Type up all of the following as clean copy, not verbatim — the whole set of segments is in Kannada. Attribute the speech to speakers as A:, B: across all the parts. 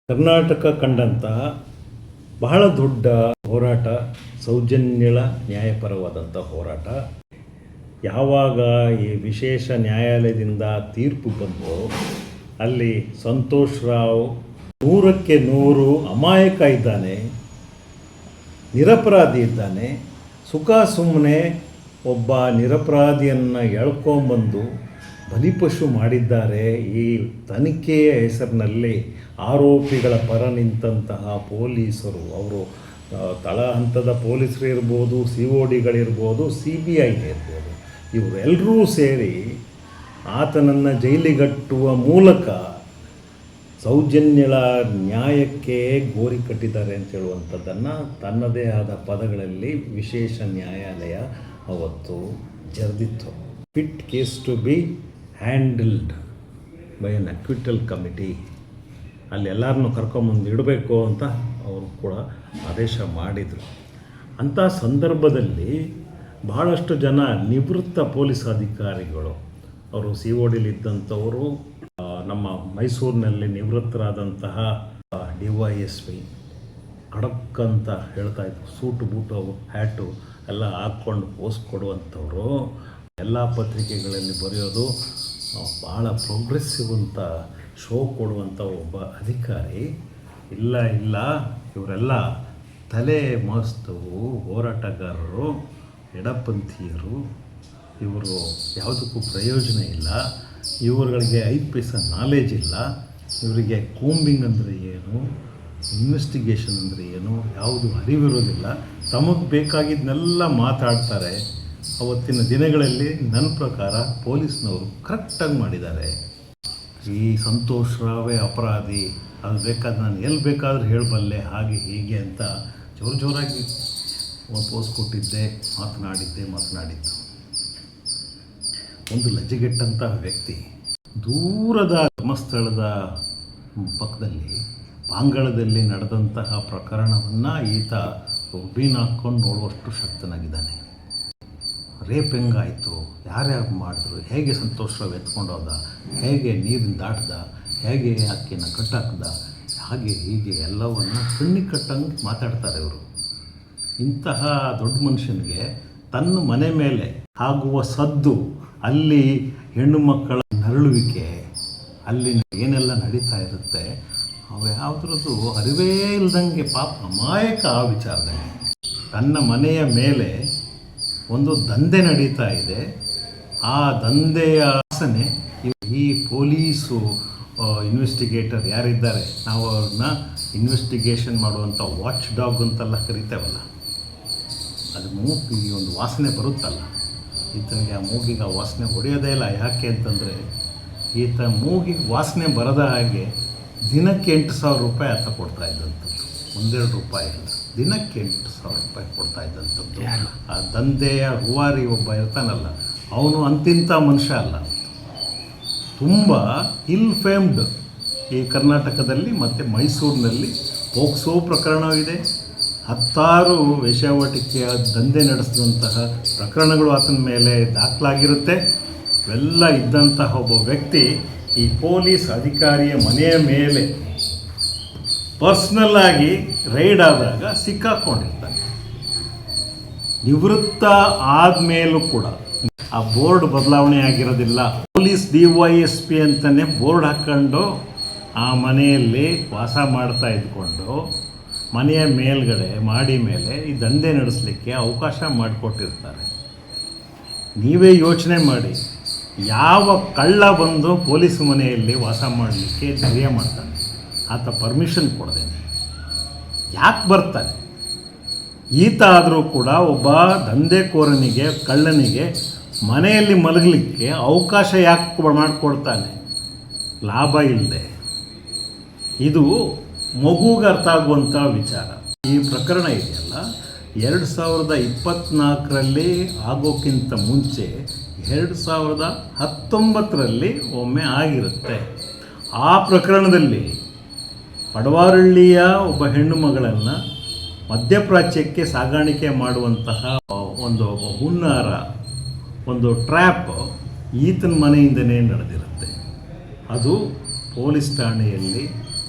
A: ಕರ್ನಾಟಕ ಕಂಡಂತಹ ಬಹಳ ದೊಡ್ಡ ಹೋರಾಟ, ಸೌಜನ್ಯಳ ನ್ಯಾಯಪರವಾದಂಥ ಹೋರಾಟ. ಯಾವಾಗ ಈ ವಿಶೇಷ ನ್ಯಾಯಾಲಯದಿಂದ ತೀರ್ಪು ಬಂತು, ಅಲ್ಲಿ ಸಂತೋಷ್ ರಾವ್ 100ಕ್ಕೆ 100 ಅಮಾಯಕ ಇದ್ದಾನೆ, ನಿರಪರಾಧಿ ಇದ್ದಾನೆ. ಸುಮ್ಮನೆ ಒಬ್ಬ ನಿರಪರಾಧಿಯನ್ನು ಎಳ್ಕೊಂಬಂದು ಬಲಿಪಶು ಮಾಡಿದ್ದಾರೆ. ಈ ತನಿಖೆಯ ಹೆಸರಿನಲ್ಲಿ ಆರೋಪಿಗಳ ಪರ ನಿಂತಹ ಪೊಲೀಸರು, ಅವರು ತಳ ಹಂತದ ಪೊಲೀಸರು ಇರ್ಬೋದು, CODಗಳಿರ್ಬೋದು, CBI ಇರ್ಬೋದು, ಇವರೆಲ್ಲರೂ ಸೇರಿ ಆತನನ್ನು ಜೈಲಿಗಟ್ಟುವ ಮೂಲಕ ಸೌಜನ್ಯಳ ನ್ಯಾಯಕ್ಕೆ ಗೋರಿ ಕಟ್ಟಿದ್ದಾರೆ ಅಂತ ಹೇಳುವಂಥದ್ದನ್ನು ತನ್ನದೇ ಆದ ಪದಗಳಲ್ಲಿ ವಿಶೇಷ ನ್ಯಾಯಾಲಯ ಅವತ್ತು ಜರೆದಿತ್ತು. Fit case to be handled by an acquittal committee. ಅಲ್ಲಿ ಎಲ್ಲರನ್ನೂ ಕರ್ಕೊಂಬಂದು ಇಡಬೇಕು ಅಂತ ಅವರು ಕೂಡ ಆದೇಶ ಮಾಡಿದರು. ಅಂಥ ಸಂದರ್ಭದಲ್ಲಿ ಬಹಳಷ್ಟು ಜನ ನಿವೃತ್ತ ಪೊಲೀಸ್ ಅಧಿಕಾರಿಗಳು, ಅವರು CODಲಿದ್ದಂಥವರು, ನಮ್ಮ ಮೈಸೂರಿನಲ್ಲಿ ನಿವೃತ್ತರಾದಂತಹ DYSP ಖಡಕ್ ಅಂತ ಹೇಳ್ತಾಯಿದ್ರು. ಸೂಟು ಬೂಟು ಹ್ಯಾಟು ಎಲ್ಲ ಹಾಕ್ಕೊಂಡು ಪೋಸ್ಟ್ ಕೊಡುವಂಥವರು, ಎಲ್ಲ ಪತ್ರಿಕೆಗಳಲ್ಲಿ ಬರೆಯೋದು, ಭಾಳ ಪ್ರೋಗ್ರೆಸಿವ್ ಅಂತ ಶೋ ಕೊಡುವಂಥ ಒಬ್ಬ ಅಧಿಕಾರಿ. ಇಲ್ಲ ಇವರೆಲ್ಲ ತಲೆ ಮಾಸ್ತವು ಹೋರಾಟಗಾರರು, ಎಡಪಂಥೀಯರು, ಇವರು ಯಾವುದಕ್ಕೂ ಪ್ರಯೋಜನ ಇಲ್ಲ, ಇವರುಗಳಿಗೆ 5 ಪೈಸೆ ನಾಲೇಜ್ ಇಲ್ಲ, ಇವರಿಗೆ ಕೂಂಬಿಂಗ್ ಅಂದರೆ ಏನು, ಇನ್ವೆಸ್ಟಿಗೇಷನ್ ಅಂದರೆ ಏನು ಯಾವುದು ಅರಿವಿರೋದಿಲ್ಲ, ತಮಗೆ ಬೇಕಾಗಿದ್ದನ್ನೆಲ್ಲ ಮಾತಾಡ್ತಾರೆ. ಅವತ್ತಿನ ದಿನಗಳಲ್ಲಿ ನನ್ನ ಪ್ರಕಾರ ಪೊಲೀಸ್ನವರು ಕರೆಕ್ಟಾಗಿ ಮಾಡಿದ್ದಾರೆ. ಈ ಸಂತೋಷ್ ರಾವೇ ಅಪರಾಧಿ, ಅದು ಬೇಕಾದ್ರೆ ನಾನು ಎಲ್ಲಿ ಬೇಕಾದರೂ ಹೇಳಬಲ್ಲೆ, ಹಾಗೆ ಹೀಗೆ ಅಂತ ಜೋರಾಗಿ ಪೋಸ್ ಕೊಟ್ಟಿದ್ದೆ, ಮಾತನಾಡಿದ್ದು. ಒಂದು ಲಜ್ಜೆಗೆಟ್ಟಂಥ ವ್ಯಕ್ತಿ ದೂರದ ಧರ್ಮಸ್ಥಳದ ಪಕ್ಕದಲ್ಲಿ ಪಾಂಗಳದಲ್ಲಿ ನಡೆದಂತಹ ಪ್ರಕರಣವನ್ನು ಈತ ರುಬ್ಬಿನ ಹಾಕ್ಕೊಂಡು ನೋಡುವಷ್ಟು ಶಕ್ತನಾಗಿದ್ದಾನೆ. ರೇಪ್ ಹೆಂಗಾಯಿತು, ಯಾರ್ಯಾರು ಮಾಡಿದ್ರು, ಹೇಗೆ ಸಂತೋಷ ಎತ್ಕೊಂಡು ಹೋದ, ಹೇಗೆ ನೀರಿನ ದಾಟ್ದ, ಹೇಗೆ ಆಕೆನ ಕಟ್ಟಾಕ್ದ, ಹಾಗೆ ಹೀಗೆ ಎಲ್ಲವನ್ನು ಕಣ್ಣಿಗೆ ಕಟ್ಟಂಗೆ ಮಾತಾಡ್ತಾರೆ ಇವರು. ಇಂತಹ ದೊಡ್ಡ ಮನುಷ್ಯನಿಗೆ ತನ್ನ ಮನೆ ಮೇಲೆ ಆಗುವ ಸದ್ದು, ಅಲ್ಲಿ ಹೆಣ್ಣು ಮಕ್ಕಳ ನರಳುವಿಕೆ, ಅಲ್ಲಿ ಏನೆಲ್ಲ ನಡೀತಾ ಇರುತ್ತೆ, ಅವು ಯಾವುದ್ರದ್ದು ಅರಿವೇ ಇಲ್ದಂಗೆ ಪಾಪ ಅಮಾಯಕ ಆ ವಿಚಾರದಲ್ಲಿ. ತನ್ನ ಮನೆಯ ಮೇಲೆ ಒಂದು ದಂಧೆ ನಡೀತಾ ಇದೆ. ಆ ದಂಧೆಯ ವಾಸನೆ ಈ ಪೊಲೀಸು ಇನ್ವೆಸ್ಟಿಗೇಟರ್ ಯಾರಿದ್ದಾರೆ, ನಾವು ಅವ್ರನ್ನ ಇನ್ವೆಸ್ಟಿಗೇಷನ್ ಮಾಡುವಂಥ ವಾಚ್ ಡಾಗ್ ಅಂತೆಲ್ಲ ಕರಿತೇವಲ್ಲ, ಅದು ಮೂಗಿಗೆ ಒಂದು ವಾಸನೆ ಬರುತ್ತಲ್ಲ, ಈತನಿಗೆ ಆ ಮೂಗಿಗೆ ಆ ವಾಸನೆ ಹೊಡೆಯೋದೇ ಇಲ್ಲ. ಯಾಕೆ ಅಂತಂದರೆ ಈತ ಮೂಗಿಗೆ ವಾಸನೆ ಬರದ ಹಾಗೆ ದಿನಕ್ಕೆ 8,000 ರೂಪಾಯಿ ಆತ ಕೊಡ್ತಾ ಇದ್ದಂಥದ್ದು. 1-2 ರೂಪಾಯಿ ಇಲ್ಲ, ದಿನಕ್ಕೆ 8,000 ರೂಪಾಯಿ ಕೊಡ್ತಾ ಇದ್ದಂಥದ್ದು. ಆ ದಂಧೆಯ ರೂವಾರಿ ಒಬ್ಬ ಇರ್ತಾನಲ್ಲ, ಅವನು ಅಂತಿಂಥ ಮನುಷ್ಯ ಅಲ್ಲ, ತುಂಬ ಫೇಮ್ಡ್ ಈ ಕರ್ನಾಟಕದಲ್ಲಿ ಮತ್ತು ಮೈಸೂರಿನಲ್ಲಿ. ಪೋಕ್ಸೋ ಪ್ರಕರಣವಿದೆ, 10 ವೇಶ್ಯಾವಾಟಿಕೆಯ ದಂಧೆ ನಡೆಸಿದಂತಹ ಪ್ರಕರಣಗಳು ಆತನ ಮೇಲೆ ದಾಖಲಾಗಿರುತ್ತೆ. ಇವೆಲ್ಲ ಇದ್ದಂತಹ ಒಬ್ಬ ವ್ಯಕ್ತಿ ಈ ಪೊಲೀಸ್ ಅಧಿಕಾರಿಯ ಮನೆಯ ಮೇಲೆ ಪರ್ಸ್ನಲ್ಲಾಗಿ ರೈಡ್ ಆದಾಗ ಸಿಕ್ಕಾಕೊಂಡಿರ್ತಾನೆ. ನಿವೃತ್ತ ಆದಮೇಲೂ ಕೂಡ ಆ ಬೋರ್ಡ್ ಬದಲಾವಣೆ ಆಗಿರೋದಿಲ್ಲ. ಪೊಲೀಸ್ DYSP ಅಂತಲೇ ಬೋರ್ಡ್ ಹಾಕ್ಕೊಂಡು ಆ ಮನೆಯಲ್ಲಿ ವಾಸ ಮಾಡ್ತಾ ಇದ್ಕೊಂಡು ಮನೆಯ ಮೇಲ್ಗಡೆ ಮಾಡಿ ಮೇಲೆ ಈ ದಂಧೆ ನಡೆಸಲಿಕ್ಕೆ ಅವಕಾಶ ಮಾಡಿಕೊಟ್ಟಿರ್ತಾರೆ. ನೀವೇ ಯೋಚನೆ ಮಾಡಿ, ಯಾವ ಕಳ್ಳ ಬಂದು ಪೊಲೀಸ್ ಮನೆಯಲ್ಲಿ ವಾಸ ಮಾಡಲಿಕ್ಕೆ ಧೈರ್ಯ ಮಾಡ್ತಾನೆ? ಆತ ಪರ್ಮಿಷನ್ ಕೊಡದೇನೆ ಯಾಕೆ ಬರ್ತಾನೆ? ಈತ ಆದರೂ ಕೂಡ ಒಬ್ಬ ದಂಧೆಕೋರನಿಗೆ, ಕಳ್ಳನಿಗೆ ಮನೆಯಲ್ಲಿ ಮಲಗಲಿಕ್ಕೆ ಅವಕಾಶ ಯಾಕೆ ಮಾಡಿಕೊಡ್ತಾನೆ? ಲಾಭ ಇಲ್ಲದೆ. ಇದು ಮಗುಗೆ ಅರ್ಥ ಆಗುವಂಥ ವಿಚಾರ. ಈ ಪ್ರಕರಣ ಇದೆಯಲ್ಲ, 2024ರಲ್ಲಿ ಆಗೋಕ್ಕಿಂತ ಮುಂಚೆ 2019ರಲ್ಲಿ ಒಮ್ಮೆ ಆಗಿರುತ್ತೆ. ಆ ಪ್ರಕರಣದಲ್ಲಿ ಪಡವಾರಳ್ಳಿಯ ಒಬ್ಬ ಹೆಣ್ಣು ಮಗಳನ್ನು ಮಧ್ಯಪ್ರಾಚ್ಯಕ್ಕೆ ಸಾಗಾಣಿಕೆ ಮಾಡುವಂತಹ ಒಂದು ಹುನ್ನಾರ, ಒಂದು ಟ್ರ್ಯಾಪ್ ಈತನ ಮನೆಯಿಂದನೇ ನಡೆದಿರುತ್ತೆ. ಅದು ಪೊಲೀಸ್ ಠಾಣೆಯಲ್ಲಿ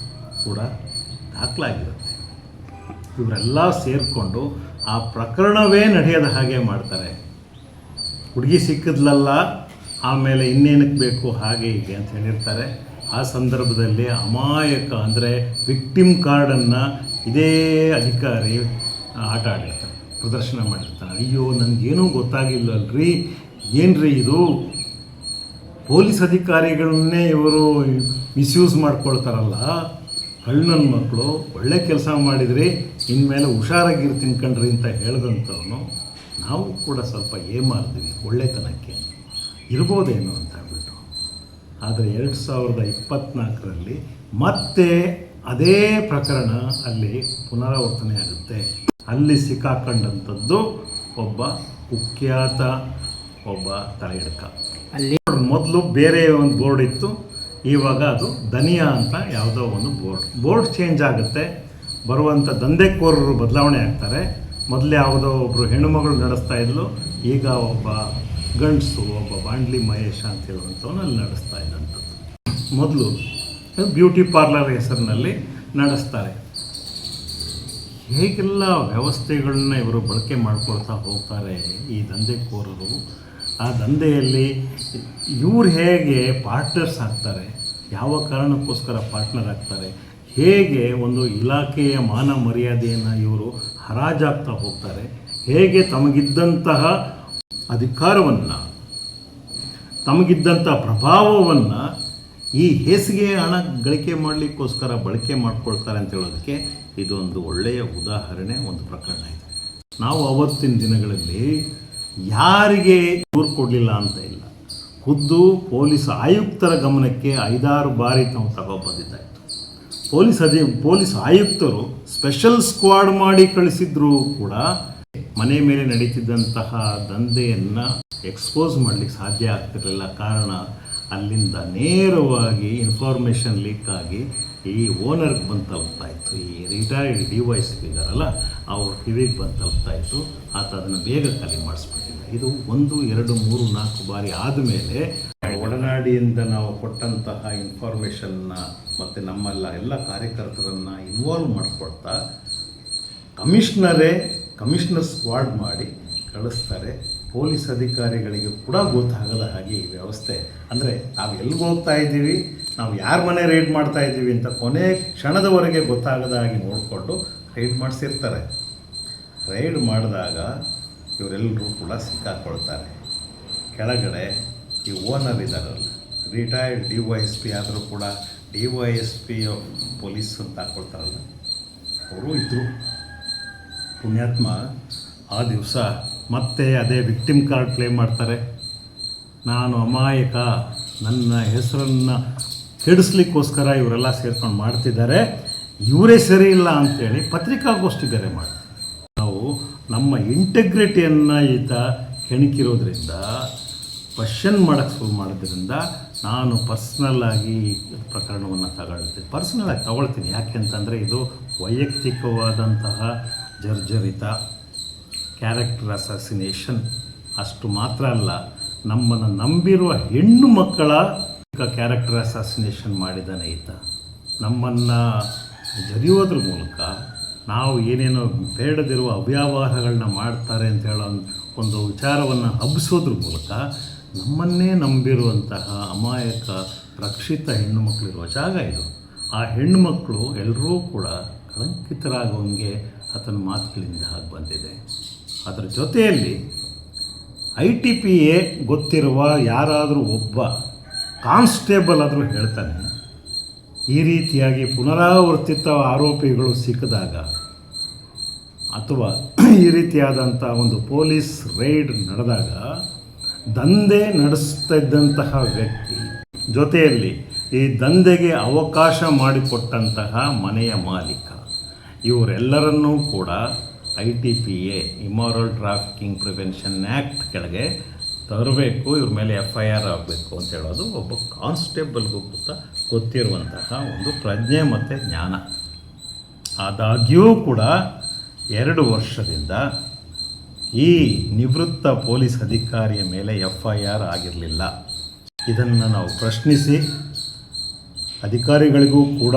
A: ಕೂಡ ದಾಖಲಾಗಿರುತ್ತೆ. ಇವರೆಲ್ಲ ಸೇರಿಕೊಂಡು ಆ ಪ್ರಕರಣವೇ ನಡೆಯದ ಹಾಗೆ ಮಾಡ್ತಾರೆ. ಹುಡುಗಿ ಸಿಕ್ಕಿದ್ಲಲ್ಲ, ಆಮೇಲೆ ಇನ್ನೇನಕ್ಕೆ ಬೇಕು ಹಾಗೆ ಹೀಗೆ ಅಂತ ಹೇಳಿರ್ತಾರೆ. ಆ ಸಂದರ್ಭದಲ್ಲಿ ಅಮಾಯಕ ಅಂದರೆ ವಿಕ್ಟಿಮ್ ಕಾರ್ಡನ್ನು ಇದೇ ಅಧಿಕಾರಿ ಆಟ ಆಡಿರ್ತಾನೆ, ಪ್ರದರ್ಶನ ಮಾಡಿರ್ತಾನೆ. ಅಯ್ಯೋ ನನಗೇನೂ ಗೊತ್ತಾಗಿಲ್ಲಲ್ರಿ, ಏನ್ರಿ ಇದು, ಪೊಲೀಸ್ ಅಧಿಕಾರಿಗಳನ್ನೇ ಇವರು ಮಿಸ್ಯೂಸ್ ಮಾಡ್ಕೊಳ್ತಾರಲ್ಲ, ನನ್ನ ಮಕ್ಕಳು ಒಳ್ಳೆ ಕೆಲಸ ಮಾಡಿದ್ರಿ, ಇನ್ಮೇಲೆ ಹುಷಾರಾಗಿರ್ತೀನಿ ಕಣ್ರಿ ಅಂತ ಹೇಳಿದಂಥವನು ನಾವು ಕೂಡ ಸ್ವಲ್ಪ ಏಮಾರ್ತೀವಿ ಒಳ್ಳೆತನಕ್ಕೆ ಇರ್ಬೋದೇನೋ ಅಂತ ಹೇಳ್ಬಿಟ್ಟು. ಆದರೆ 2024ರಲ್ಲಿ ಮತ್ತೆ ಅದೇ ಪ್ರಕರಣ ಅಲ್ಲಿ ಪುನರಾವರ್ತನೆ ಆಗುತ್ತೆ. ಅಲ್ಲಿ ಸಿಕ್ಕಾಕೊಂಡಂಥದ್ದು ಒಬ್ಬ ಕುಖ್ಯಾತ ತಲೆ ಹಿಡ್ಕ. ಅಲ್ಲಿ ಮೊದಲು ಬೇರೆ ಒಂದು ಬೋರ್ಡ್ ಇತ್ತು, ಇವಾಗ ಅದು ಧನಿಯಾ ಅಂತ ಯಾವುದೋ ಒಂದು ಬೋರ್ಡ್ ಚೇಂಜ್ ಆಗುತ್ತೆ. ಬರುವಂಥ ದಂಧೆಕೋರರು ಬದಲಾವಣೆ ಆಗ್ತಾರೆ. ಮೊದಲು ಯಾವುದೋ ಒಬ್ಬರು ಹೆಣ್ಣುಮಗಳು ನಡೆಸ್ತಾ ಇದ್ಲು, ಈಗ ಒಬ್ಬ ಗಂಡಸು, ಒಬ್ಬ ಬಾಂಡ್ಲಿ ಮಹೇಶ ಅಂತ ಹೇಳುವಂಥವನು ಅಲ್ಲಿ ನಡೆಸ್ತಾ ಇದ್ದಂಥದ್ದು. ಮೊದಲು ಬ್ಯೂಟಿ ಪಾರ್ಲರ್ ಹೆಸರಿನಲ್ಲಿ ನಡೆಸ್ತಾರೆ. ಹೇಗೆಲ್ಲ ವ್ಯವಸ್ಥೆಗಳನ್ನ ಇವರು ಬಳಕೆ ಮಾಡ್ಕೊಳ್ತಾ ಹೋಗ್ತಾರೆ ಈ ದಂಧೆಕೋರರು. ಆ ದಂಧೆಯಲ್ಲಿ ಇವ್ರು ಹೇಗೆ ಪಾರ್ಟ್ನರ್ಸ್ ಆಗ್ತಾರೆ, ಯಾವ ಕಾರಣಕ್ಕೋಸ್ಕರ ಪಾರ್ಟ್ನರ್ ಆಗ್ತಾರೆ, ಹೇಗೆ ಒಂದು ಇಲಾಖೆಯ ಮಾನ ಮರ್ಯಾದೆಯನ್ನು ಇವರು ಹರಾಜಾಗ್ತಾ ಹೋಗ್ತಾರೆ, ಹೇಗೆ ತಮಗಿದ್ದಂತಹ ಅಧಿಕಾರವನ್ನು, ತಮಗಿದ್ದಂಥ ಪ್ರಭಾವವನ್ನು ಈ ಹೇಸಿಗೆ ಹಣ ಗಳಿಕೆ ಮಾಡಲಿಕ್ಕೋಸ್ಕರ ಬಳಕೆ ಮಾಡ್ಕೊಳ್ತಾರೆ ಅಂತ ಹೇಳೋದಕ್ಕೆ ಇದೊಂದು ಒಳ್ಳೆಯ ಉದಾಹರಣೆ, ಒಂದು ಪ್ರಕರಣ ಇದೆ. ನಾವು ಅವತ್ತಿನ ದಿನಗಳಲ್ಲಿ ಯಾರಿಗೆ ದೂರು ಕೊಡಲಿಲ್ಲ ಅಂತ ಇಲ್ಲ, ಖುದ್ದು ಪೊಲೀಸ್ ಆಯುಕ್ತರ ಗಮನಕ್ಕೆ 5-6 ಬಾರಿ ನಾವು ತಗೊಬಂದಿದ್ದಾಯಿತು. ಪೊಲೀಸ್ ಆಯುಕ್ತರು ಸ್ಪೆಷಲ್ ಸ್ಕ್ವಾಡ್ ಮಾಡಿ ಕಳಿಸಿದ್ರು ಕೂಡ ಮನೆ ಮೇಲೆ ನಡೀತಿದ್ದಂತಹ ದಂಧೆಯನ್ನು ಎಕ್ಸ್ಪೋಸ್ ಮಾಡಲಿಕ್ಕೆ ಸಾಧ್ಯ ಆಗ್ತಿರಲಿಲ್ಲ. ಕಾರಣ ಅಲ್ಲಿಂದ ನೇರವಾಗಿ ಇನ್ಫಾರ್ಮೇಷನ್ ಲೀಕ್ ಆಗಿ ಈ ಓನರ್ಗೆ ಬಂದು ತಲುಪ್ತಾ ಇತ್ತು. ಈ ರಿಟೈರ್ಡ್ DYSP ಇದ್ದಾರಲ್ಲ, ಅವ್ರ ಕಿವಿಗೆ ಬಂದು ತಲುಪ್ತಾ ಇತ್ತು. ಆತ ಅದನ್ನು ಬೇಗ ಖಾಲಿ ಮಾಡಿಸ್ಬಿಟ್ಟಿಲ್ಲ. ಇದು 1, 2, 3, 4 ಬಾರಿ ಆದಮೇಲೆ ಒಡನಾಡಿಯಿಂದ ನಾವು ಕೊಟ್ಟಂತಹ ಇನ್ಫಾರ್ಮೇಷನ್ನ ಮತ್ತು ಎಲ್ಲ ಕಾರ್ಯಕರ್ತರನ್ನು ಇನ್ವಾಲ್ವ್ ಮಾಡಿಕೊಳ್ತಾ ಕಮಿಷನರ್ ಸ್ಕ್ವಾಡ್ ಮಾಡಿ ಕಳಿಸ್ತಾರೆ. ಪೊಲೀಸ್ ಅಧಿಕಾರಿಗಳಿಗೆ ಕೂಡ ಗೊತ್ತಾಗದ ಹಾಗೆ ಈ ವ್ಯವಸ್ಥೆ, ಅಂದರೆ ನಾವು ಎಲ್ಲಿಗೆ ಹೋಗ್ತಾ ಇದ್ದೀವಿ, ನಾವು ಯಾರ ಮನೆ ರೈಡ್ ಮಾಡ್ತಾ ಇದ್ದೀವಿ ಅಂತ ಕೊನೆ ಕ್ಷಣದವರೆಗೆ ಗೊತ್ತಾಗದ ಹಾಗೆ ನೋಡಿಕೊಂಡು ರೈಡ್ ಮಾಡಿಸಿರ್ತಾರೆ. ರೈಡ್ ಮಾಡಿದಾಗ ಇವರೆಲ್ಲರೂ ಕೂಡ ಸಿಕ್ಕಾಕೊಳ್ತಾರೆ. ಕೆಳಗಡೆ ಈ ಓನರ್ ಇದ್ದಾರಲ್ಲ, ರಿಟೈರ್ಡ್ DYSP ಆದರೂ ಕೂಡ DYSP ಪೊಲೀಸ್ ಅಂತ ಹಾಕ್ಕೊಳ್ತಾರಲ್ಲ, ಅವರು ಇದ್ದರು. ಪುಣ್ಯಾತ್ಮ ಆ ದಿವಸ ಮತ್ತೆ ಅದೇ ವಿಕ್ಟಿಮ್ ಕಾರ್ಡ್ ಪ್ಲೇ ಮಾಡ್ತಾರೆ. ನಾನು ಅಮಾಯಕ, ನನ್ನ ಹೆಸರನ್ನು ಕೆಡಿಸ್ಲಿಕ್ಕೋಸ್ಕರ ಇವರೆಲ್ಲ ಸೇರ್ಕೊಂಡು ಮಾಡ್ತಿದ್ದಾರೆ, ಇವರೇ ಸರಿ ಇಲ್ಲ ಅಂಥೇಳಿ ಪತ್ರಿಕಾಗೋಷ್ಠಿ ಬೇರೆ ಮಾಡ್ತಾರೆ. ನಾವು ನಮ್ಮ ಇಂಟೆಗ್ರಿಟಿಯನ್ನು ಈತ ಕೆಣಕಿರೋದ್ರಿಂದ, ಕ್ವಶನ್ ಮಾಡೋಕ್ಕೆ ಶುರು ಮಾಡೋದ್ರಿಂದ ನಾನು ಪರ್ಸ್ನಲ್ಲಾಗಿ ಪ್ರಕರಣವನ್ನು ಪರ್ಸ್ನಲಾಗಿ ತಗೊಳ್ತೀನಿ. ಯಾಕೆ ಅಂತಂದರೆ ಇದು ವೈಯಕ್ತಿಕವಾದಂತಹ ಜರ್ಜರಿತ ಕ್ಯಾರೆಕ್ಟರ್ ಅಸಾಸಿನೇಷನ್. ಅಷ್ಟು ಮಾತ್ರ ಅಲ್ಲ, ನಮ್ಮನ್ನು ನಂಬಿರುವ ಹೆಣ್ಣು ಮಕ್ಕಳ ಕ್ಯಾರೆಕ್ಟರ್ ಅಸಾಸಿನೇಷನ್ ಮಾಡಿದ್ದಾನೆ ಈತ. ನಮ್ಮನ್ನು ಜರಿಯೋದ್ರ ಮೂಲಕ, ನಾವು ಏನೇನೋ ಬೇಡದಿರುವ ಅವ್ಯವಹಾರಗಳನ್ನ ಮಾಡ್ತಾರೆ ಅಂತ ಹೇಳೋ ಒಂದು ವಿಚಾರವನ್ನು ಹಬ್ಬಿಸೋದ್ರ ಮೂಲಕ ನಮ್ಮನ್ನೇ ನಂಬಿರುವಂತಹ ಅಮಾಯಕ ರಕ್ಷಿತ ಹೆಣ್ಣು ಮಕ್ಕಳಿರುವ ಜಾಗ ಇದು. ಆ ಹೆಣ್ಣು ಮಕ್ಕಳು ಎಲ್ಲರೂ ಕೂಡ ಕಳಂಕಿತರಾಗುವಂಗೆ ಆತನ ಮಾತುಗಳಿಂದ ಹಾಗೆ ಬಂದಿದೆ. ಅದರ ಜೊತೆಯಲ್ಲಿ ITPA ಗೊತ್ತಿರುವ ಯಾರಾದರೂ ಒಬ್ಬ ಕಾನ್ಸ್ಟೇಬಲ್ ಆದರೂ ಹೇಳ್ತಾನೆ, ಈ ರೀತಿಯಾಗಿ ಪುನರಾವರ್ತಿತ ಆರೋಪಿಗಳು ಸಿಕ್ಕಿದಾಗ ಅಥವಾ ಈ ರೀತಿಯಾದಂಥ ಒಂದು ಪೊಲೀಸ್ ರೈಡ್ ನಡೆದಾಗ ದಂಧೆ ನಡೆಸ್ತಾ ಇದ್ದಂತಹ ವ್ಯಕ್ತಿ ಜೊತೆಯಲ್ಲಿ ಈ ದಂಧೆಗೆ ಅವಕಾಶ ಮಾಡಿಕೊಟ್ಟಂತಹ ಮನೆಯ ಮಾಲೀಕ, ಇವರೆಲ್ಲರನ್ನೂ ಕೂಡ ITPA ಇಮಾರಲ್ ಟ್ರಾಫಿಕಿಂಗ್ ಪ್ರಿವೆನ್ಷನ್ ಆ್ಯಕ್ಟ್ ಕೆಳಗೆ ತರಬೇಕು, ಇವ್ರ ಮೇಲೆ FIR ಆಗಬೇಕು ಅಂತ ಹೇಳೋದು ಒಬ್ಬ ಕಾನ್ಸ್ಟೇಬಲ್ಗೂ ಗೊತ್ತಿರುವಂತಹ ಒಂದು ಪ್ರಜ್ಞೆ ಮತ್ತು ಜ್ಞಾನ. ಆದಾಗ್ಯೂ ಕೂಡ 2 ವರ್ಷದಿಂದ ಈ ನಿವೃತ್ತ ಪೊಲೀಸ್ ಅಧಿಕಾರಿಯ ಮೇಲೆ FIR ಆಗಿರಲಿಲ್ಲ. ಇದನ್ನು ನಾವು ಪ್ರಶ್ನಿಸಿ ಅಧಿಕಾರಿಗಳಿಗೂ ಕೂಡ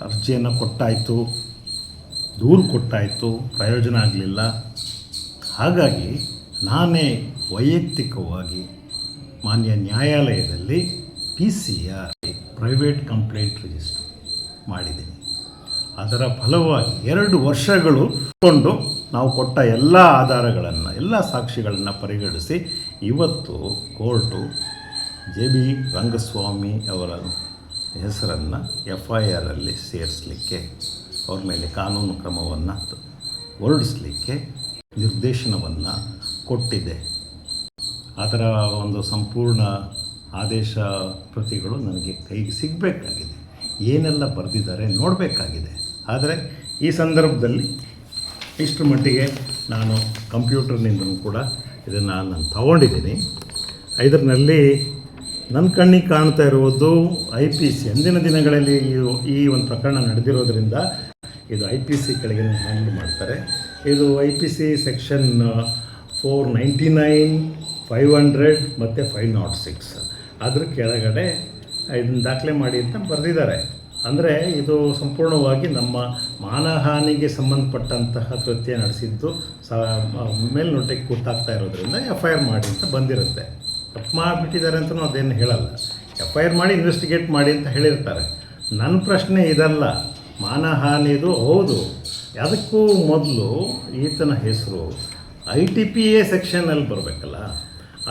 A: ಅರ್ಜಿಯನ್ನು ಕೊಟ್ಟಾಯಿತು, ದೂರು ಕೊಟ್ಟಾಯಿತು, ಪ್ರಯೋಜನ ಆಗಲಿಲ್ಲ. ಹಾಗಾಗಿ ನಾನೇ ವೈಯಕ್ತಿಕವಾಗಿ ಮಾನ್ಯ ನ್ಯಾಯಾಲಯದಲ್ಲಿ PCR ಪ್ರೈವೇಟ್ ಕಂಪ್ಲೇಂಟ್ ರಿಜಿಸ್ಟರ್ ಮಾಡಿದ್ದೀನಿ. ಅದರ ಫಲವಾಗಿ 2 ವರ್ಷಗಳು ಕೊಂಡು ನಾವು ಕೊಟ್ಟ ಎಲ್ಲ ಆಧಾರಗಳನ್ನು, ಎಲ್ಲ ಸಾಕ್ಷಿಗಳನ್ನು ಪರಿಗಣಿಸಿ ಇವತ್ತು ಕೋರ್ಟು JB ರಂಗಸ್ವಾಮಿ ಅವರ ಹೆಸರನ್ನು FIR ಅಲ್ಲಿ ಸೇರಿಸಲಿಕ್ಕೆ, ಅವ್ರ ಮೇಲೆ ಕಾನೂನು ಕ್ರಮವನ್ನು ಹೊರಡಿಸಲಿಕ್ಕೆ ನಿರ್ದೇಶನವನ್ನು ಕೊಟ್ಟಿದೆ. ಅದರ ಒಂದು ಸಂಪೂರ್ಣ ಆದೇಶ ಪ್ರತಿಗಳು ನನಗೆ ಕೈಗೆ ಸಿಗಬೇಕಾಗಿದೆ. ಏನೆಲ್ಲ ಬರೆದಿದ್ದಾರೆ ನೋಡಬೇಕಾಗಿದೆ. ಆದರೆ ಈ ಸಂದರ್ಭದಲ್ಲಿ ಇಷ್ಟರ ಮಟ್ಟಿಗೆ ನಾನು ಕಂಪ್ಯೂಟರ್ನಿಂದಲೂ ಕೂಡ ಇದನ್ನು ನಾನು ತಗೊಂಡಿದ್ದೀನಿ. ಇದರಲ್ಲಿ ನನ್ನ ಕಣ್ಣಿಗೆ ಕಾಣ್ತಾ ಇರುವುದು IPC. ಅಂದಿನ ದಿನಗಳಲ್ಲಿ ಈ ಒಂದು ಪ್ರಕರಣ ನಡೆದಿರೋದ್ರಿಂದ ಇದು IPC ಕೆಳಗೆ ಹ್ಯಾಂಡಲ್ ಮಾಡ್ತಾರೆ. ಇದು IPC ಸೆಕ್ಷನ್ 499, 500 ಮತ್ತು 506 ಅದ್ರ ಕೆಳಗಡೆ ಇದನ್ನು ದಾಖಲೆ ಮಾಡಿ ಅಂತ ಬರೆದಿದ್ದಾರೆ. ಅಂದರೆ ಇದು ಸಂಪೂರ್ಣವಾಗಿ ನಮ್ಮ ಮಾನಹಾನಿಗೆ ಸಂಬಂಧಪಟ್ಟಂತಹ ಕೃತ್ಯ ನಡೆಸಿದ್ದು ಮೇಲ್ನೋಟಕ್ಕೆ ಗೊತ್ತಾಗ್ತಾ ಇರೋದ್ರಿಂದ FIR ಮಾಡಿ ಅಂತ ಬಂದಿರುತ್ತೆ. ತಪ್ಪು ಮಾಡಿಬಿಟ್ಟಿದ್ದಾರೆ ಅಂತಲೂ ಅದೇನು ಹೇಳಲ್ಲ. FIR ಮಾಡಿ ಇನ್ವೆಸ್ಟಿಗೇಟ್ ಮಾಡಿ ಅಂತ ಹೇಳಿರ್ತಾರೆ. ನನ್ನ ಪ್ರಶ್ನೆ ಇದಲ್ಲ, ಮಾನಹಾನಿದು ಹೌದು. ಅದಕ್ಕೂ ಮೊದಲು ಈತನ ಹೆಸರು ITPA ಸೆಕ್ಷನಲ್ಲಿ ಬರಬೇಕಲ್ಲ,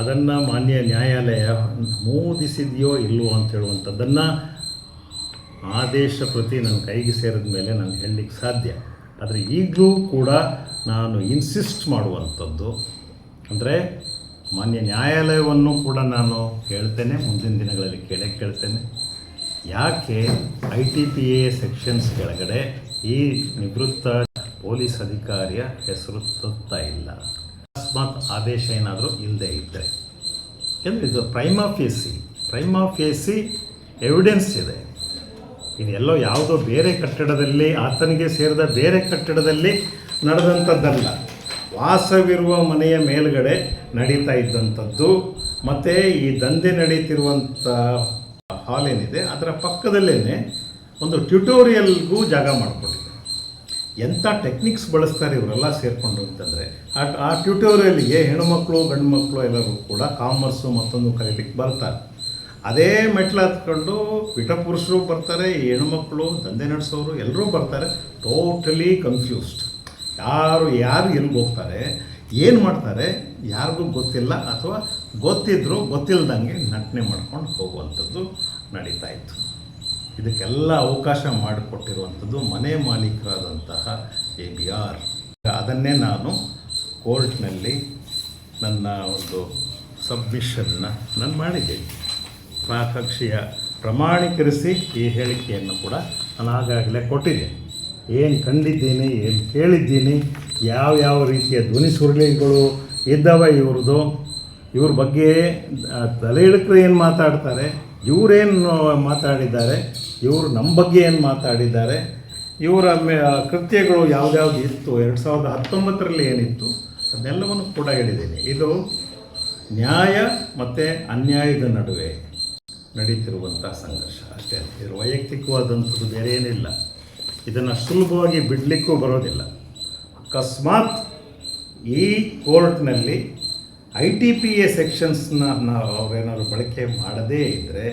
A: ಅದನ್ನು ಮಾನ್ಯ ನ್ಯಾಯಾಲಯ ನಮೂದಿಸಿದೆಯೋ ಇಲ್ಲವೋ ಅಂತ ಹೇಳುವಂಥದ್ದನ್ನು ಆದೇಶ ಪ್ರತಿ ನನ್ನ ಕೈಗೆ ಸೇರಿದ ಮೇಲೆ ನಾನು ಹೇಳಲಿಕ್ಕೆ ಸಾಧ್ಯ. ಆದರೆ ಈಗಲೂ ಕೂಡ ನಾನು ಇನ್ಸಿಸ್ಟ್ ಮಾಡುವಂಥದ್ದು ಅಂದರೆ ಮಾನ್ಯ ನ್ಯಾಯಾಲಯವನ್ನು ಕೂಡ ನಾನು ಕೇಳ್ತೇನೆ, ಮುಂದಿನ ದಿನಗಳಲ್ಲಿ ಕೇಳ್ತೇನೆ, ಯಾಕೆ ITPA ಸೆಕ್ಷನ್ಸ್ ಕೆಳಗಡೆ ಈ ನಿವೃತ್ತ ಪೊಲೀಸ್ ಅಧಿಕಾರಿಯ ಹೆಸರು ತರ್ತಾ ಇಲ್ಲ? ಅಕಸ್ಮಾತ್ ಆದೇಶ ಏನಾದರೂ ಇಲ್ಲದೆ ಇದ್ದರೆ, ಯಾಕೆಂದರೆ ಇದು ಪ್ರೈಮಾ ಫೇಸಿ ಎವಿಡೆನ್ಸ್ ಇದೆ. ಇದೆಲ್ಲೋ ಯಾವುದೋ ಬೇರೆ ಕಟ್ಟಡದಲ್ಲಿ, ಆತನಿಗೆ ಸೇರಿದ ಬೇರೆ ಕಟ್ಟಡದಲ್ಲಿ ನಡೆದಂಥದ್ದಲ್ಲ. ವಾಸವಿರುವ ಮನೆಯ ಮೇಲ್ಗಡೆ ನಡೀತಾ ಇದ್ದಂಥದ್ದು. ಮತ್ತು ಈ ದಂಧೆ ನಡೀತಿರುವಂಥ ಹಾಲ್ ಏನಿದೆ ಅದರ ಪಕ್ಕದಲ್ಲೇ ಒಂದು ಟ್ಯುಟೋರಿಯಲ್ಗೂ ಜಾಗ ಮಾಡಿಕೊಂಡಿದೆ. ಎಂಥ ಟೆಕ್ನಿಕ್ಸ್ ಬಳಸ್ತಾರೆ ಇವರೆಲ್ಲ ಸೇರಿಕೊಂಡು ಅಂತಂದರೆ, ಆ ಟ್ಯುಟೋರಿಯಲ್ಗೆ ಹೆಣ್ಣುಮಕ್ಕಳು ಗಂಡು ಮಕ್ಕಳು ಎಲ್ಲರೂ ಕೂಡ ಕಾಮರ್ಸು ಮತ್ತೊಂದು ಕಲಿಲಿಕ್ಕೆ ಬರ್ತಾರೆ. ಅದೇ ಮೆಟ್ಲು ಹತ್ಕೊಂಡು ಪುರುಷರು ಬರ್ತಾರೆ, ಈ ಹೆಣ್ಣುಮಕ್ಕಳು ದಂಧೆ ನಡೆಸೋರು ಎಲ್ಲರೂ ಬರ್ತಾರೆ. Totally confused. ಯಾರು ಎಲ್ಲಿಗೆ ಹೋಗ್ತಾರೆ, ಏನು ಮಾಡ್ತಾರೆ ಯಾರಿಗೂ ಗೊತ್ತಿಲ್ಲ, ಅಥವಾ ಗೊತ್ತಿದ್ದರೂ ಗೊತ್ತಿಲ್ಲದಂಗೆ ನಟನೆ ಮಾಡ್ಕೊಂಡು ಹೋಗುವಂಥದ್ದು ನಡೀತಾ ಇತ್ತು. ಇದಕ್ಕೆಲ್ಲ ಅವಕಾಶ ಮಾಡಿಕೊಟ್ಟಿರುವಂಥದ್ದು ಮನೆ ಮಾಲೀಕರಾದಂತಹ ABR. ಅದನ್ನೇ ನಾನು ಕೋರ್ಟ್ನಲ್ಲಿ ನನ್ನ ಒಂದು ಸಬ್ಮಿಷನ್ನ ನಾನು ಮಾಡಿದ್ದೇನೆ. ಕಕ್ಷಿಯ ಪ್ರಮಾಣೀಕರಿಸಿ ಈ ಹೇಳಿಕೆಯನ್ನು ಕೂಡ ನಾನು ಆಗಾಗಲೇ ಕೊಟ್ಟಿದ್ದೆ. ಏನು ಕಂಡಿದ್ದೀನಿ, ಏನು ಕೇಳಿದ್ದೀನಿ, ಯಾವ ರೀತಿಯ ಧ್ವನಿ ಸುರುಳಿಗಳು ಇದ್ದಾವೆ ಇವ್ರ ಬಗ್ಗೆ ತಲೆ ಇಳಕ್ರು ಏನು ಮಾತಾಡ್ತಾರೆ, ಇವರೇನು ಮಾತಾಡಿದ್ದಾರೆ, ಇವರು ನಮ್ಮ ಬಗ್ಗೆ ಏನು ಮಾತಾಡಿದ್ದಾರೆ, ಇವರ ಕೃತ್ಯಗಳು ಯಾವ್ಯಾವ್ದು ಇತ್ತು, 2019ರಲ್ಲಿ ಏನಿತ್ತು ಅದನ್ನೆಲ್ಲವನ್ನು ಕೂಡ ಹೇಳಿದ್ದೀನಿ. ಇದು ನ್ಯಾಯ ಮತ್ತು ಅನ್ಯಾಯದ ನಡುವೆ ನಡೀತಿರುವಂಥ ಸಂಘರ್ಷ ಅಷ್ಟೇ. ಇದರ ವೈಯಕ್ತಿಕವಾದಂಥದ್ದು ಬೇರೆ ಏನಿಲ್ಲ. ಇದನ್ನು ಸುಲಭವಾಗಿ ಬಿಡಲಿಕ್ಕೂ ಬರೋದಿಲ್ಲ. ಅಕಸ್ಮಾತ್ ಈ ಕೋರ್ಟ್ನಲ್ಲಿ ITPA ಸೆಕ್ಷನ್ಸ್ನ ಅವರೇನಾದ್ರು ಬಳಕೆ ಮಾಡದೇ ಇದ್ದರೆ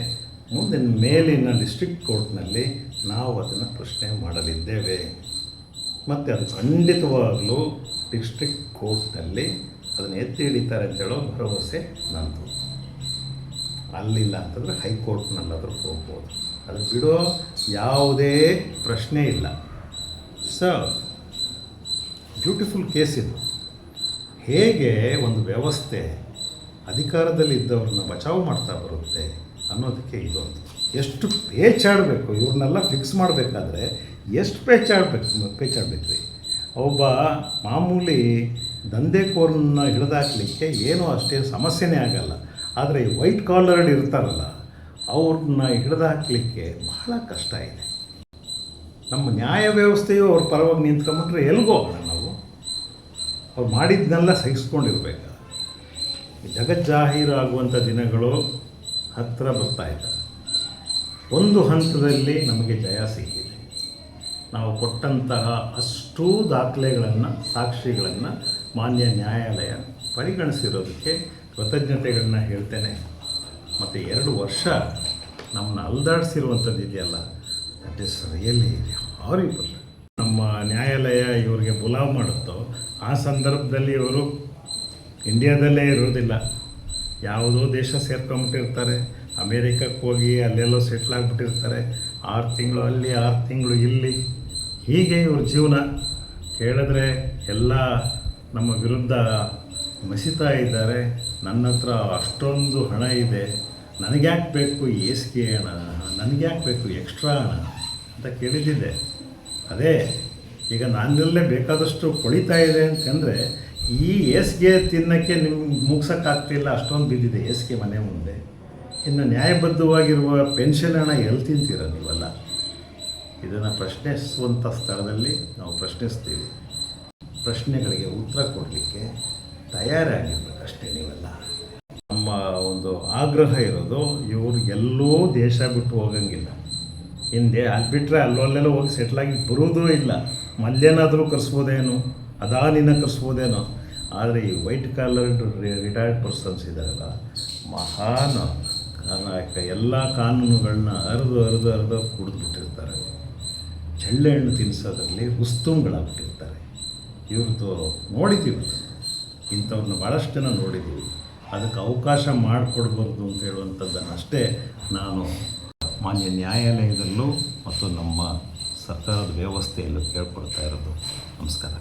A: ಮುಂದಿನ ಮೇಲಿನ ಡಿಸ್ಟ್ರಿಕ್ಟ್ ಕೋರ್ಟ್ನಲ್ಲಿ ನಾವು ಅದನ್ನು ಪ್ರಶ್ನೆ ಮಾಡಲಿದ್ದೇವೆ. ಮತ್ತು ಅದು ಖಂಡಿತವಾಗಲೂ ಡಿಸ್ಟ್ರಿಕ್ಟ್ ಕೋರ್ಟ್ನಲ್ಲಿ ಅದನ್ನು ಎತ್ತಿ ಹಿಡಿತಾರೆ ಅಂತೇಳೋ ಭರವಸೆ ನಂದು. ಅಲ್ಲಿಲ್ಲ ಅಂತಂದರೆ ಹೈಕೋರ್ಟ್ನಲ್ಲಾದರೂ ಹೋಗ್ಬೋದು. ಅದು ಬಿಡೋ ಯಾವುದೇ ಪ್ರಶ್ನೆ ಇಲ್ಲ. ಬ್ಯೂಟಿಫುಲ್ ಕೇಸ್ ಇದು. ಹೇಗೆ ಒಂದು ವ್ಯವಸ್ಥೆ ಅಧಿಕಾರದಲ್ಲಿ ಇದ್ದವ್ರನ್ನ ಬಚಾವ್ ಮಾಡ್ತಾ ಬರುತ್ತೆ ಅನ್ನೋದಕ್ಕೆ ಇದೊಂದು. ಎಷ್ಟು ಪೇಚಾಡಬೇಕು ಇವ್ರನ್ನೆಲ್ಲ ಫಿಕ್ಸ್ ಮಾಡಬೇಕಾದ್ರೆ, ಎಷ್ಟು ಪೇಚಾಡಬೇಕು ರೀ. ಒಬ್ಬ ಮಾಮೂಲಿ ದಂಧೆಕೋರನ್ನ ಹಿಡಿದಾಕಲಿಕ್ಕೆ ಏನೂ ಅಷ್ಟೇ ಸಮಸ್ಯೆನೇ ಆಗಲ್ಲ. ಆದರೆ ಈ ವೈಟ್ ಕಾಲರ್ಡ್ ಇರ್ತಾರಲ್ಲ, ಅವ್ರನ್ನ ಹಿಡಿದಾಕಲಿಕ್ಕೆ ಬಹಳ ಕಷ್ಟ ಇದೆ. ನಮ್ಮ ನ್ಯಾಯ ವ್ಯವಸ್ಥೆಯು ಅವ್ರ ಪರವಾಗಿ ನಿಂತ್ಕೊಂಡ್ಬಿಟ್ರೆ ಎಲ್ಗೋ ಹೋಗೋಣ ನಾವು. ಅವ್ರು ಮಾಡಿದ್ದನ್ನೆಲ್ಲ ಸಹಿಸ್ಕೊಂಡಿರ್ಬೇಕು. ಜಗಜ್ಜಾಹೀರಾಗುವಂಥ ದಿನಗಳು ಹತ್ತಿರ ಬರ್ತಾ ಇದ್ದಾವೆ. ಒಂದು ಹಂತದಲ್ಲಿ ನಮಗೆ ಜಯ ಸಿಕ್ಕಿದೆ. ನಾವು ಕೊಟ್ಟಂತಹ ಅಷ್ಟೂ ದಾಖಲೆಗಳನ್ನು, ಸಾಕ್ಷಿಗಳನ್ನು ಮಾನ್ಯ ನ್ಯಾಯಾಲಯ ಪರಿಗಣಿಸಿರೋದಕ್ಕೆ ಕೃತಜ್ಞತೆಗಳನ್ನ ಹೇಳ್ತೇನೆ. ಮತ್ತು 2 ವರ್ಷ ನಮ್ಮನ್ನ ಅಲ್ದಾಡಿಸಿರುವಂಥದ್ದು ಇದೆಯಲ್ಲ, ದಟ್ ಈಸ್ ರಿಯಲಿ ಹಾರಿಬಲ್. ನಮ್ಮ ನ್ಯಾಯಾಲಯ ಇವರಿಗೆ ಬುಲಾವ್ ಮಾಡುತ್ತೋ ಆ ಸಂದರ್ಭದಲ್ಲಿ ಇವರು ಇಂಡಿಯಾದಲ್ಲೇ ಇರೋದಿಲ್ಲ, ಯಾವುದೋ ದೇಶ ಸೇರ್ಕೊಂಬಿಟ್ಟಿರ್ತಾರೆ, ಅಮೇರಿಕಕ್ಕೆ ಹೋಗಿ ಅಲ್ಲೆಲ್ಲೋ ಸೆಟ್ಲ್ ಆಗಿಬಿಟ್ಟಿರ್ತಾರೆ. 6 ತಿಂಗಳು ಅಲ್ಲಿ, 6 ತಿಂಗಳು ಇಲ್ಲಿ, ಹೀಗೆ ಇವ್ರ ಜೀವನ. ಹೇಳಿದ್ರೆ ಎಲ್ಲ ನಮ್ಮ ವಿರುದ್ಧ ಮಸಿತಾ ಇದ್ದಾರೆ. ನನ್ನ ಹತ್ರ ಅಷ್ಟೊಂದು ಹಣ ಇದೆ, ನನಗ್ಯಾಕೆ ಬೇಕು ಏಸ್ಗೆ ಹಣ, ನನಗ್ಯಾಕೆ ಬೇಕು ಎಕ್ಸ್ಟ್ರಾ ಹಣ ಅಂತ ಕೇಳಿದ್ದಿದೆ. ಅದೇ ಈಗ ನನ್ನಲ್ಲೇ ಬೇಕಾದಷ್ಟು ಕೊಳಿತಾ ಇದೆ ಅಂತಂದರೆ ಈ ಏಸ್ಗೆ ತಿನ್ನೋಕ್ಕೆ ನಿಮ್ಗೆ ಮುಗ್ಸೋಕ್ಕಾಗ್ತಿಲ್ಲ, ಅಷ್ಟೊಂದು ಬಿದ್ದಿದೆ ಏಸ್ಗೆ ಮನೆ ಮುಂದೆ. ಇನ್ನು ನ್ಯಾಯಬದ್ಧವಾಗಿರುವ ಪೆನ್ಷನ್ ಹಣ ಎಲ್ಲಿ ತಿಂತೀರ ನೀವೆಲ್ಲ? ಇದನ್ನು ಪ್ರಶ್ನಿಸುವಂಥ ಸ್ಥಳದಲ್ಲಿ ನಾವು ಪ್ರಶ್ನಿಸ್ತೀವಿ. ಪ್ರಶ್ನೆಗಳಿಗೆ ಉತ್ತರ ಕೊಡಲಿಕ್ಕೆ ತಯಾರಾಗಿರ್ಬೇಕಷ್ಟೇ ನೀವೆಲ್ಲ. ನಮ್ಮ ಒಂದು ಆಗ್ರಹ ಇರೋದು, ಇವರು ಎಲ್ಲೋ ದೇಶ ಬಿಟ್ಟು ಹೋಗಂಗಿಲ್ಲ. ಹಿಂದೆ ಅಲ್ಲಿ ಬಿಟ್ಟರೆ ಅಲ್ಲಲ್ಲೆಲ್ಲ ಹೋಗಿ ಸೆಟ್ಲಾಗಿ ಬರೋದೂ ಇಲ್ಲ. ಮಲ್ಯನಾದರೂ ಕರೆಸ್ಬೋದೇನೋ, ಅದಾನಿನ ಕರೆಸ್ಬೋದೇನೋ. ಆದರೆ ಈ ವೈಟ್ ಕಾಲರ್ಡ್ ರಿಟೈರ್ಡ್ ಪರ್ಸನ್ಸ್ ಇದ್ದಾರಲ್ಲ, ಮಹಾನ್ ಎಲ್ಲ ಕಾನೂನುಗಳನ್ನ ಅರ್ದು ಕುಡಿದ್ಬಿಟ್ಟಿರ್ತಾರೆ. ಚಳ್ಳೆ ಹಣ್ಣು ತಿನ್ನಿಸೋದ್ರಲ್ಲಿ ರುಸ್ತುಂಗಳಾಗ್ಬಿಟ್ಟಿರ್ತಾರೆ. ಇವ್ರದ್ದು ನೋಡಿದ್ದೀವಿ, ಇಂಥವ್ರನ್ನ ಭಾಳಷ್ಟು ಜನ ನೋಡಿದ್ದೀವಿ. ಅದಕ್ಕೆ ಅವಕಾಶ ಮಾಡಿಕೊಡ್ಬಾರ್ದು ಅಂತ ಹೇಳುವಂಥದ್ದನ್ನು ಅಷ್ಟೇ ನಾನು ಮಾನ್ಯ ನ್ಯಾಯಾಲಯದಲ್ಲೂ ಮತ್ತು ನಮ್ಮ ಸರ್ಕಾರದ ವ್ಯವಸ್ಥೆಯಲ್ಲೂ ಕೇಳ್ಕೊಳ್ತಾ ಇರೋದು. ನಮಸ್ಕಾರ.